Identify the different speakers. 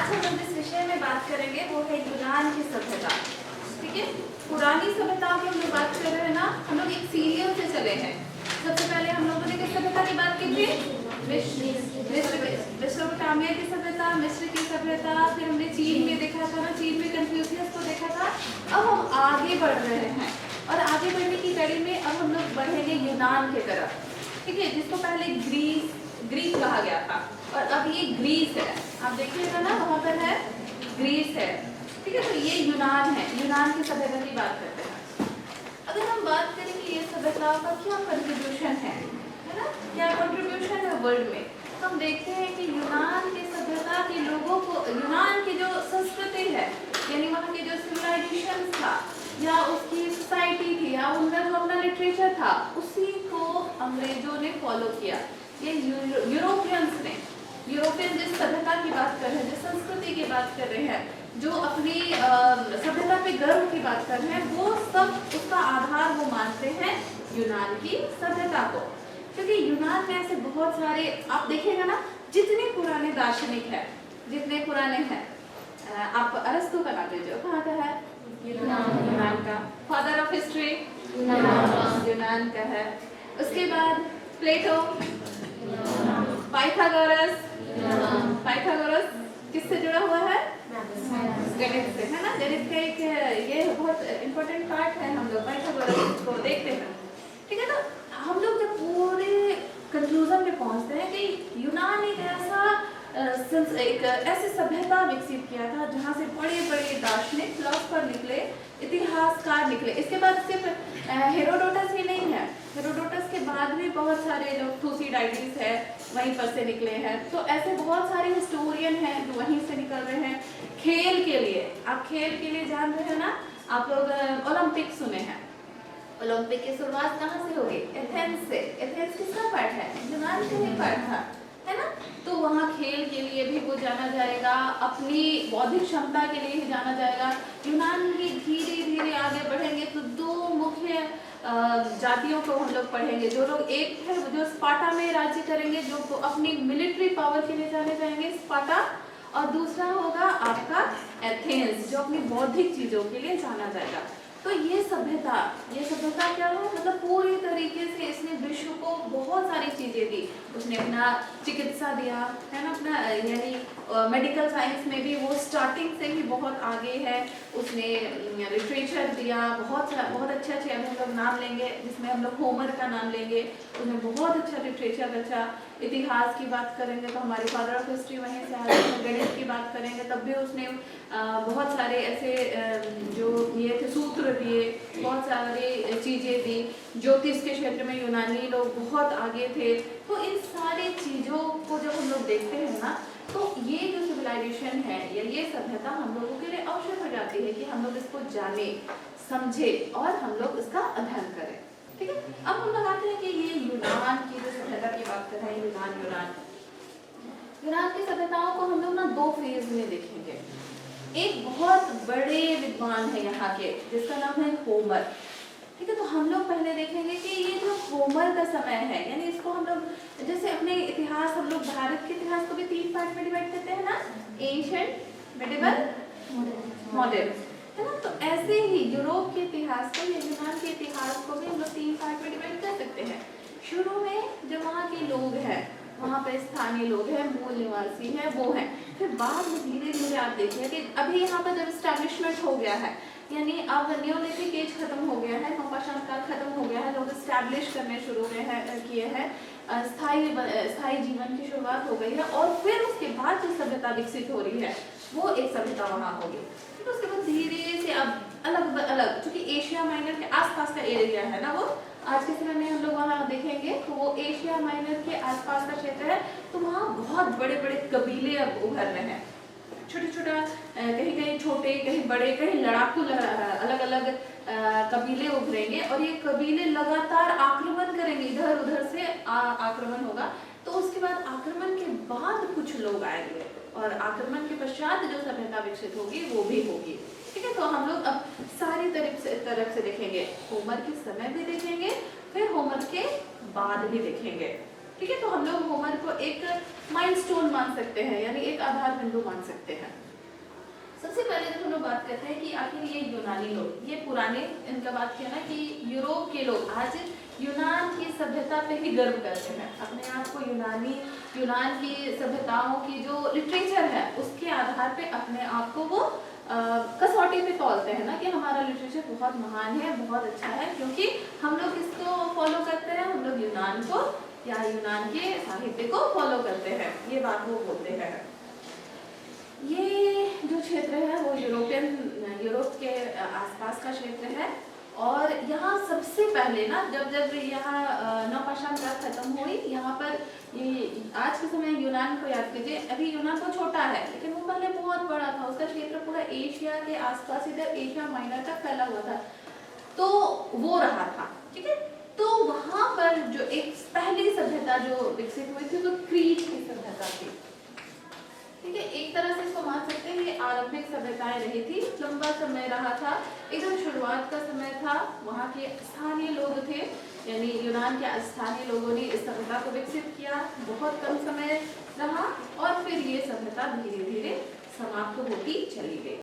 Speaker 1: हम लोग जिस विषय में बात करेंगे वो है यूनान की सभ्यता। ठीक है, पुरानी सभ्यता की हम लोग बात कर रहे हैं ना, हम लोग एक सीरियल से चले हैं। सबसे पहले हम लोगों ने किस सभ्यता की बात की थी? मेसोपोटामिया की सभ्यता, मिस्र की सभ्यता, फिर हमने चीन में देखा था ना, चीन में कन्फ्यूशियस को देखा था। अब हम आगे बढ़ रहे हैं और आगे बढ़ने की कड़ी में अब हम लोग बढ़ेंगे यूनान की तरफ। ठीक है, जिसको पहले ग्रीक कहा गया था और अब ये ग्रीस है। आप देखिएगा ना, वहाँ पर है ग्रीस है। ठीक है, तो ये यूनान है, यूनान की सभ्यता की बात करते हैं। अगर हम बात करें कि ये सभ्यता का क्या कंट्रीब्यूशन है ना, क्या कंट्रीब्यूशन है वर्ल्ड में, तो हम देखते हैं कि यूनान की सभ्यता के लोगों को, यूनान की जो संस्कृति है, यानी वहाँ के जो सिविलाइजेशन था या उसकी सोसाइटी थी या उनका जो अपना लिटरेचर था, उसी को अंग्रेजों ने फॉलो किया। ये यूरोपियन जिस सभ्यता की बात कर रहे हैं, जिस संस्कृति की बात कर रहे हैं, जो अपनी सभ्यता पे गर्व की बात कर रहे हैं, वो सब उसका आधार वो मानते हैं यूनान की सभ्यता को। क्योंकि यूनान में ऐसे बहुत सारे, आप देखिएगा ना, जितने पुराने दार्शनिक है, जितने पुराने हैं, आप अरस्तु का नाम लीजिए, कहाँ का है? यूनान का। फादर ऑफ हिस्ट्री यूनान का है। उसके बाद प्लेटो, पाइथागोरस किससे जुड़ा हुआ है? गणित से, है ना। गणित का एक ये बहुत इम्पोर्टेंट पार्ट है, हम लोग पाइथागोरस को देखते हैं। ठीक है, तो हम लोग जब पूरे कंक्लूजन में पहुंचते हैं कि यूनान एक ऐसी सभ्यता विकसित किया था जहाँ से बड़े बड़े दार्शनिक, फिलोसफर निकले, इतिहासकार निकले। इसके बाद सिर्फ हेरोडोटस ही नहीं है, हेरोडोटस के बाद भी बहुत सारे जो थुसिडाइडिस है वहीं पर से निकले हैं। तो ऐसे बहुत सारे हिस्टोरियन हैं जो वहीं से निकल रहे हैं। खेल के लिए, आप खेल के लिए जान रहे हैं ना, आप लोग ओलंपिक सुने हैं। ओलंपिक की शुरुआत कहाँ से होगी? एथेंस से। एथेंस किसका पार्ट है? यूनान का ही पार्ट था, है ना। तो वहाँ खेल के लिए भी वो जाना जाएगा, अपनी बौद्धिक क्षमता के लिए ही जाना जाएगा। यूनान भी धीरे धीरे आगे बढ़ेंगे तो दो मुख्य जातियों को हम लोग पढ़ेंगे। जो लोग, एक है जो स्पार्टा में राज्य करेंगे, जो अपनी मिलिट्री पावर के लिए जाने जाएंगे, स्पार्टा, और दूसरा होगा आपका एथेंस, जो अपनी बौद्धिक चीजों के लिए जाना जाएगा। तो ये सभ्यता क्या है? मतलब पूरी तरीके से इसने विश्व को बहुत सारी चीजें दी। उसने अपना चिकित्सा दिया, है ना, अपना यानी मेडिकल साइंस में भी वो स्टार्टिंग से ही बहुत आगे है। उसने लिटरेचर दिया, बहुत अच्छे अभी हम लोग नाम लेंगे, जिसमें हम लोग होमर का नाम लेंगे। उसने बहुत अच्छा लिटरेचर रचा। इतिहास की बात करेंगे तो हमारे फादर ऑफ हिस्ट्री वहीं से आए हैं। गणित की बात करेंगे तब भी उसने बहुत सारे ऐसे जो ये थे सूत्र दिए, बहुत सारी चीज़ें दी। ज्योतिष के क्षेत्र में यूनानी लोग बहुत आगे थे। तो इन सारी चीज़ों को जब हम लोग देखते हैं ना, तो ये जो सिविलाइजेशन है या ये सभ्यता हम लोगों के लिए आवश्यक हो जाती है कि हम लोग इसको जाने, समझे और हम लोग इसका अध्ययन करें। ठीक है, अब हम लोग आते हैं कि ये यूनान की जो सभ्यता की बात कर रहे हैं, यूनान की सभ्यताओं को हम लोग ना दो फेज में देखेंगे। एक बहुत बड़े विद्वान है यहाँ के, जिसका नाम है होमर। ठीक है, तो हम लोग पहले देखेंगे कि ये जो होमर का समय है, यानी इसको हम लोग जैसे अपने इतिहास, हम लोग भारत के इतिहास को भी 3 पार्ट में डिवाइड करते हैं ना, एंशिएंट, मिडिवल, मॉडर्न, है ना। तो ऐसे ही यूरोप के इतिहास को या यूनान के इतिहास को भी हम लोग 3 पार्ट में डिवाइड कर सकते हैं। शुरू में जो वहाँ के लोग हैं, वहाँ पे स्थानीय लोग हैं, मूल निवासी हैं, वो हैं। फिर बाद में धीरे धीरे आप देखिए कि अभी यहाँ पर जब स्टैब्लिशमेंट हो गया है, यानी अब नियोलिथिक एज खत्म हो गया है, नवपाषाण काल खत्म हो गया है, लोग स्टैब्लिश करने शुरू किए हैं, स्थायी जीवन की शुरुआत हो गई है। और फिर उसके बाद जो सभ्यता विकसित हो रही है वो एक सभ्यता वहाँ होगी। तो उसके बाद धीरे से अब अलग अलग, चूंकि एशिया माइनर के आसपास का एरिया है ना, वो आज के समय में हम लोग वहाँ देखेंगे तो वो एशिया माइनर के आसपास का क्षेत्र है। तो वहाँ बहुत बड़े बड़े कबीले अब उभर रहे हैं, छोटा कहीं कहीं छोटे, कहीं बड़े, कहीं लड़ाकू, अलग अलग कबीले उभरेंगे और ये कबीले लगातार आक्रमण करेंगे, इधर उधर से आक्रमण होगा। तो उसके बाद आक्रमण के बाद कुछ लोग आएंगे और आक्रमण के पश्चात जो सभ्यता विकसित होगी वो भी होगी। ठीक है, तो हम लोग अब सारी तरफ से देखेंगे, होमर के समय भी देखेंगे, फिर होमर के बाद भी देखेंगे। ठीक है, तो हम लोग होमर को एक माइलस्टोन मान सकते हैं, यानी एक आधार बिंदु मान सकते हैं। सबसे पहले तो हम लोग बात करते हैं कि आखिर ये यूनानी लोग, ये पुराने, इनका बात किया ना कि यूरोप के लोग आज यूनान की सभ्यता पे ही गर्व करते हैं, अपने आप को यूनान की सभ्यताओं की जो लिटरेचर है उसके आधार पे अपने आप को वो कसौटी पे तौलते हैं ना कि हमारा लिटरेचर बहुत महान है, बहुत अच्छा है, क्योंकि हम लोग इसको फॉलो करते हैं, हम लोग यूनान को या यूनान के साहित्य को फॉलो करते हैं, ये बात वो बोलते हैं। ये जो क्षेत्र है वो यूरोप के आसपास का क्षेत्र है, और यहाँ सबसे पहले ना जब यहाँ नवपाषाण काल खत्म हुई, यहाँ पर ये आज के समय यूनान को याद कीजिए, अभी यूनान तो छोटा है लेकिन वो पहले बहुत बड़ा था, उसका क्षेत्र पूरा एशिया के आसपास इधर एशिया माइनर तक फैला हुआ था, तो वो रहा था। ठीक है, तो वहाँ पर जो एक पहली सभ्यता जो विकसित हुई थी वो क्रीट की सभ्यता थी। ठीक है, एक तरह से इसको मान सकते हैं ये आरंभिक सभ्यताएं रही थी, लंबा समय रहा था, एकदम शुरुआत का समय था, वहाँ के स्थानीय लोग थे, यानी यूनान के स्थानीय लोगों ने इस सभ्यता को विकसित किया, बहुत कम समय रहा और फिर ये सभ्यता धीरे धीरे समाप्त होती चली गई।